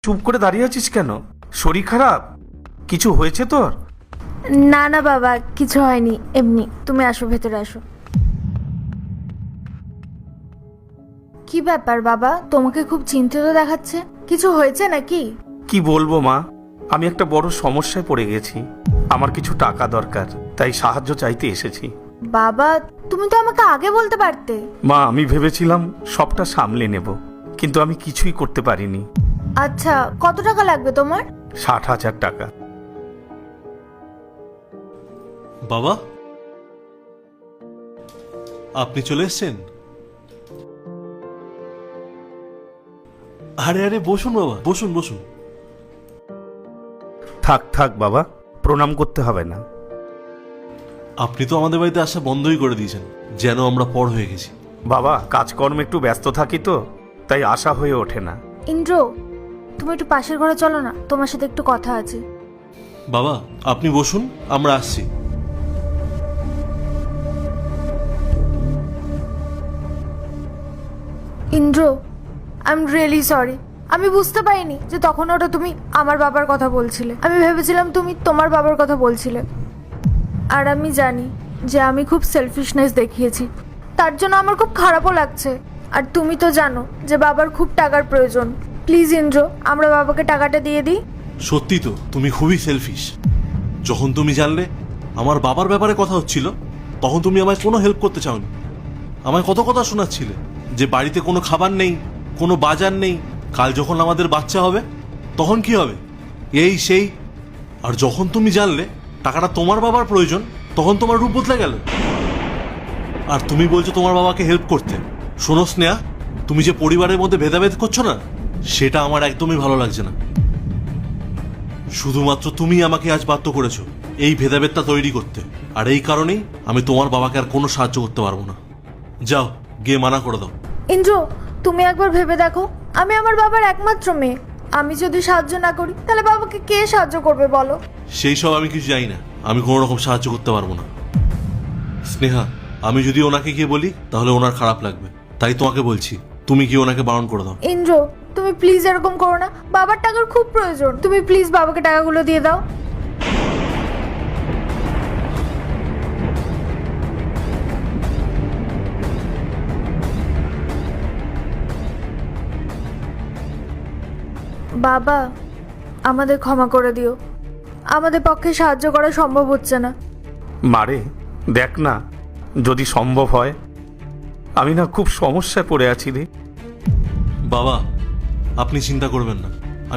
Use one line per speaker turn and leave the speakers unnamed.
চুপ করে দাঁড়িয়ে আছিস কেন? শরীর খারাপ? কিছু হয়েছে তোর?
না না বাবা, কিছু হয়নি, এমনি। তুমি আসো, ভেতরে আসো। কি ব্যাপার বাবা, তোমাকে খুব চিন্তিত দেখাচ্ছে। কিছু হয়েছে নাকি?
কি বলবো মা, আমি একটা বড় সমস্যায় পড়ে গেছি। আমার কিছু টাকা দরকার, তাই সাহায্য চাইতে এসেছি।
বাবা, তুমি তো আমাকে আগে বলতে পারতে।
মা, আমি ভেবেছিলাম সবটা সামলে নেব, কিন্তু আমি কিছুই করতে পারিনি।
আচ্ছা, কত টাকা লাগবে তোমার?
60,000 টাকা।
বাবা, আপনি চলে এসেছেন? আরে আরে, বসুন বাবা, বসুন বসুন।
থাক থাক বাবা, প্রণাম করতে হবে না।
আপনি তো আমাদের বাড়িতে আসা বন্ধই করে দিয়েছেন, যেন আমরা পর হয়ে গেছি।
বাবা, কাজকর্মে একটু ব্যস্ত থাকি তো, তাই আশা হয়ে ওঠে না।
ইন্দ্র, তুমি একটু পাশের ঘরে চলো না, তোমার সাথে একটু কথা আছে।
বাবা, আপনি বসুন, আমরা আসছি।
Indra, I am really sorry. আমি বুঝতে পারিনি যে তখন ওটা তুমি আমার বাবার কথা বলছিলে। আমি ভেবেছিলাম তুমি তোমার বাবার কথা বলছিলে। আর আমি জানি যে আমি খুব সেলফিশনেস দেখিয়েছি, তার জন্য আমার খুব খারাপও লাগছে। আর তুমি তো জানো যে বাবার খুব টাকার প্রয়োজন। প্লিজ ইন্দ্র, আমরা বাবাকে টাকাটা দিয়ে দিই।
সত্যি তো তুমি খুবই সেলফিশ। যখন তুমি জানলে আমার বাবার ব্যাপারে কথা হচ্ছিল, তখন তুমি আমায় কোনো হেল্প করতে চাওনি। আমায় কত কথা শোনাচ্ছিলে যে বাড়িতে কোনো খাবার নেই, কোনো বাজার নেই, কাল যখন আমাদের বাচ্চা হবে তখন কি হবে, এই সেই। আর যখন তুমি জানলে টাকাটা তোমার বাবার প্রয়োজন, তখন তোমার রূপ বদলে গেল। আর তুমি বলছো তোমার বাবাকে হেল্প করতে। শোনো স্নেহা, তুমি যে পরিবারের মধ্যে ভেদাভেদ করছো না, সেটা আমার একদমই ভালো লাগছে না। শুধুমাত্র তুমি আমাকে আজ বাধ্য করেছো এই ভেদাভেদটা তৈরি করতে, আর এই কারণেই আমি তোমার বাবাকে আর কোনো সাহায্য করতে পারবো না। যাও, গিয়ে মানা করে দাও।
ইন্দ্র, তুমি একবার ভেবে দেখো, আমি আমার বাবার একমাত্র মেয়ে। আমি যদি সাহায্য না করি তাহলে বাবাকে কে সাহায্য করবে বলো?
সেই সব আমি কিছু জানি না, আমি কোনো রকম সাহায্য করতে পারবো না। স্নেহা, আমি যদি ওনাকে গিয়ে বলি তাহলে ওনার খারাপ লাগবে, তাই তোমাকে বলছি তুমি কি ওনাকে বারণ করে দাও।
ইন্দ্র, তুমি প্লিজ এরকম করো না। বাবার টাকার খুব প্রয়োজন, তুমি প্লিজ বাবাকে টাকাগুলো দিয়ে দাও। বাবা, আমাদের ক্ষমা করে দিও। আমাদের পক্ষে সাহায্য করা সম্ভব হচ্ছে না।
মারে, দেখ না, যদি সম্ভব হয়। আমি না খুব সমস্যায় পড়ে আছি রে।
বাবা, আপনি চিন্তা করবেন না,